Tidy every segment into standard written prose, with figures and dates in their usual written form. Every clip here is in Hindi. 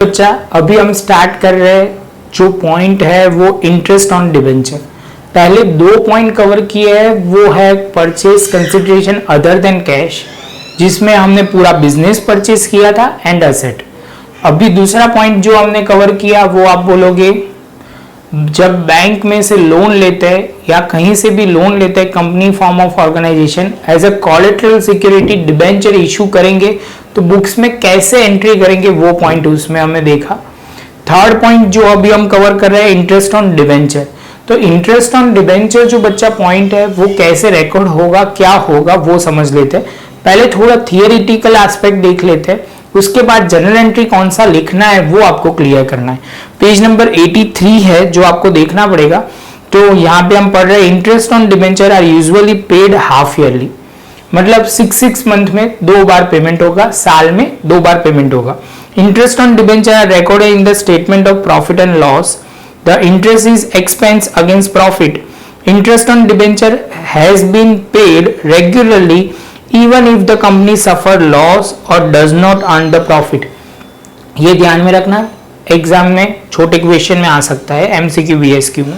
बच्चा अभी हम स्टार्ट कर रहे हैं, जो पॉइंट है वो इंटरेस्ट ऑन डिबेंचर। पहले 2 पॉइंट कवर किए हैं, वो है purchase consideration other than cash, जिसमें हमने पूरा बिजनेस परचेज किया था एंड असेट। अभी दूसरा पॉइंट जो हमने कवर किया वो आप बोलोगे जब बैंक में से लोन लेते हैं या कहीं से भी लोन लेते हैं, company form of organisation as a collateral security debenture issue करेंगे तो बुक्स में कैसे एंट्री करेंगे, वो पॉइंट उसमें हमने देखा। थर्ड पॉइंट जो अभी हम कवर कर रहे हैं इंटरेस्ट ऑन डिबेंचर। तो इंटरेस्ट ऑन डिबेंचर जो बच्चा पॉइंट है वो कैसे रिकॉर्ड होगा, क्या होगा वो समझ लेते हैं। पहले थोड़ा थियोरिटिकल एस्पेक्ट देख लेते हैं, उसके बाद जनरल एंट्री कौन सा लिखना है वो आपको क्लियर करना है। पेज नंबर 83 है जो आपको देखना पड़ेगा। तो यहाँ पे हम पढ़ रहे हैं interest on debenture are usually paid half yearly, मतलब 6 मंथ में 2 बार पेमेंट होगा, साल में 2 बार पेमेंट होगा। Interest on debenture are recorded in the statement of profit and loss. The interest is expense against profit. Interest on debenture has been paid regularly even if the company suffer loss or does not earn the profit। ये ध्यान में रखना, एग्जाम में छोटे क्वेश्चन में आ सकता है, एमसीक्यू बीएसक्यू में।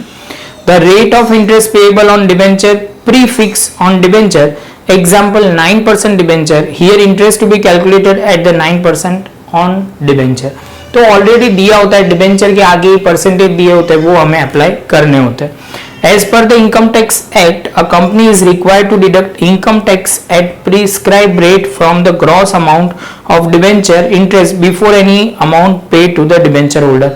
The rate of interest payable on debenture prefix on debenture, example 9% debenture, here interest to be calculated at the 9% on debenture। तो ऑलरेडी दिया होता है, डिबेंचर के आगे परसेंटेज दिए होते हैं, वो हमें अप्लाई करने होते हैं। As per the Income Tax Act, a company is required to deduct income tax at prescribed rate from the gross amount of debenture interest before any amount paid to the debenture holder.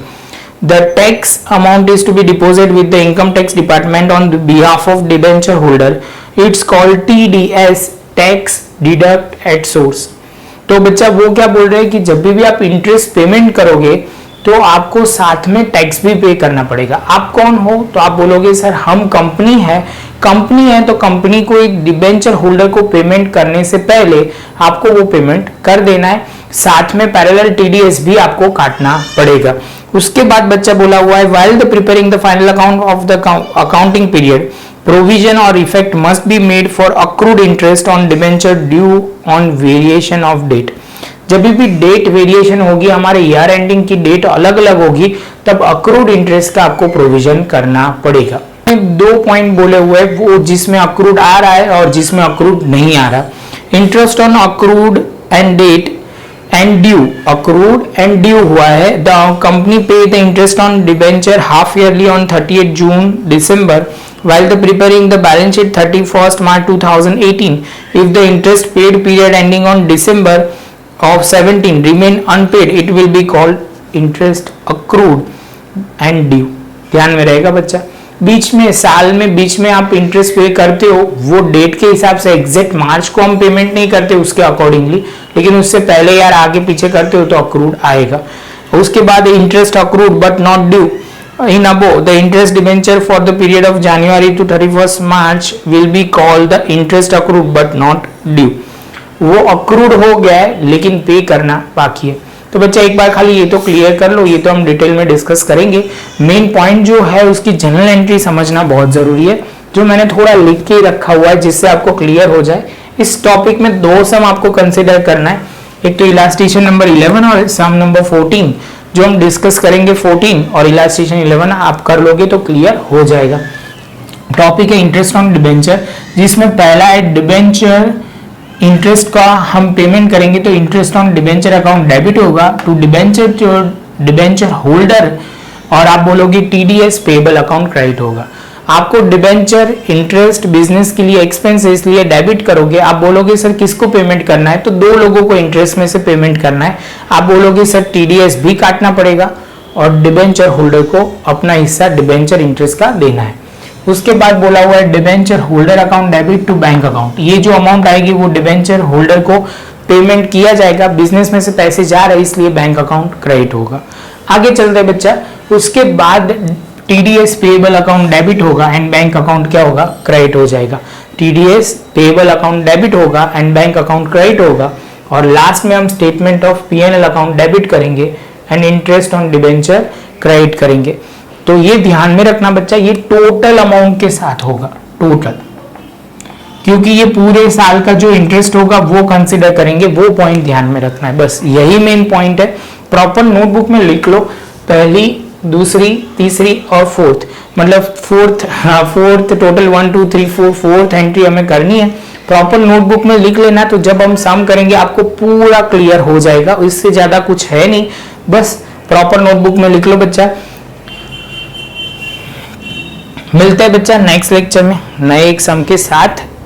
The tax amount is to be deposited with the Income Tax Department on the behalf of debenture holder. It's called TDS, tax deduct at source। तो बच्चा वो क्या बोल रहे हैं कि जब भी आप इंटरेस्ट पेमेंट करोगे तो आपको साथ में टैक्स भी पे करना पड़ेगा। आप कौन हो, तो आप बोलोगे सर हम कंपनी है तो कंपनी को एक डिबेंचर होल्डर को पेमेंट करने से पहले आपको वो पेमेंट कर देना है, साथ में पैरेलल टीडीएस भी आपको काटना पड़ेगा। उसके बाद बच्चा बोला हुआ है while the preparing the final account of the accounting period provision और effect must be made for accrued interest on debenture due on variation of date. जब भी डेट वेरिएशन होगी, हमारे ईयर एंडिंग की डेट अलग अलग होगी, तब अक्रूड इंटरेस्ट का आपको प्रोविजन करना पड़ेगा। 2 पॉइंट बोले हुए, वो जिसमें अक्रूड आ रहा है और जिसमें अक्रूड नहीं आ रहा। Interest on accrued and date and due, accrued and due हुआ है। The company pay the interest on debenture half yearly on 30 June December while the preparing the balance sheet 31st March 2018. If the interest paid period ending on December of 17 remain unpaid, it will be called interest accrued and due। ध्यान में रहेगा बच्चा। बीच में साल में बीच में आप इंटरेस्ट पे करते हो, वो डेट के हिसाब से एग्जैक्ट मार्च को हम पेमेंट नहीं करते उसके अकॉर्डिंगली, लेकिन उससे पहले यार आगे पीछे करते हो तो अक्रूड आएगा। उसके बाद interest accrued but not due in above, the interest debenture for the period of January to 31st March will be called the interest accrued but not due। वो अक्रूड हो गया है लेकिन पे करना बाकी है। तो बच्चा एक बार खाली ये तो क्लियर कर लो, ये तो हम डिटेल में डिस्कस करेंगे। मेन पॉइंट जो है उसकी जनरल एंट्री समझना बहुत जरूरी है, जो मैंने थोड़ा लिख के रखा हुआ है जिससे आपको क्लियर हो जाए। इस टॉपिक में 2 सम आपको कंसिडर करना है, एक तो इलास्ट्रेशन नंबर 11 और सम नंबर 14 जो हम डिस्कस करेंगे। 14 और इलास्ट्रेशन 11 आप कर लोगे तो क्लियर हो जाएगा। टॉपिक है इंटरेस्ट ऑन डिबेंचर, जिसमें पहला है डिबेंचर इंटरेस्ट का हम पेमेंट करेंगे तो interest on debenture account debit होगा टू डिबेंचर होल्डर, और आप बोलोगे टीडीएस पेबल अकाउंट क्रेडिट होगा। आपको डिबेंचर इंटरेस्ट बिजनेस के लिए एक्सपेंस इसलिए डेबिट करोगे। आप बोलोगे सर किसको पेमेंट करना है, तो 2 लोगों को इंटरेस्ट में से पेमेंट करना है। आप बोलोगे सर टीडीएस भी काटना पड़ेगा और डिबेंचर होल्डर को अपना हिस्सा डिबेंचर इंटरेस्ट का देना है। उसके बाद बोला हुआ है debenture holder account debit to bank account. ये जो अमाउंट आएगी वो डिबेंचर होल्डर को पेमेंट किया जाएगा, बिजनेस में से पैसे जा रहे इसलिए बैंक अकाउंट क्रेडिट होगा। आगे चलते हैं बच्चा। उसके बाद टीडीएस पेएबल अकाउंट डेबिट होगा एंड बैंक अकाउंट क्या होगा, क्रेडिट हो जाएगा। टीडीएस पेएबल अकाउंट डेबिट होगा एंड बैंक अकाउंट क्रेडिट होगा, और लास्ट में हम statement of PNL account debit करेंगे and interest on debenture credit करेंगे। तो ये ध्यान में रखना बच्चा, ये टोटल अमाउंट के साथ होगा, टोटल, क्योंकि ये पूरे साल का जो इंटरेस्ट होगा वो कंसिडर करेंगे, वो पॉइंट ध्यान में रखना है। बस यही मेन पॉइंट है। प्रॉपर नोटबुक में लिख लो, पहली, दूसरी, तीसरी और फोर्थ, मतलब फोर्थ टोटल 1 2 3 4 फोर्थ एंट्री हमें करनी है। प्रॉपर नोटबुक में लिख लेना, तो जब हम सम करेंगे आपको पूरा क्लियर हो जाएगा। इससे ज्यादा कुछ है नहीं, बस प्रॉपर नोटबुक में लिख लो बच्चा। मिलते हैं बच्चा नेक्स्ट लेक्चर में नए एक सम के साथ।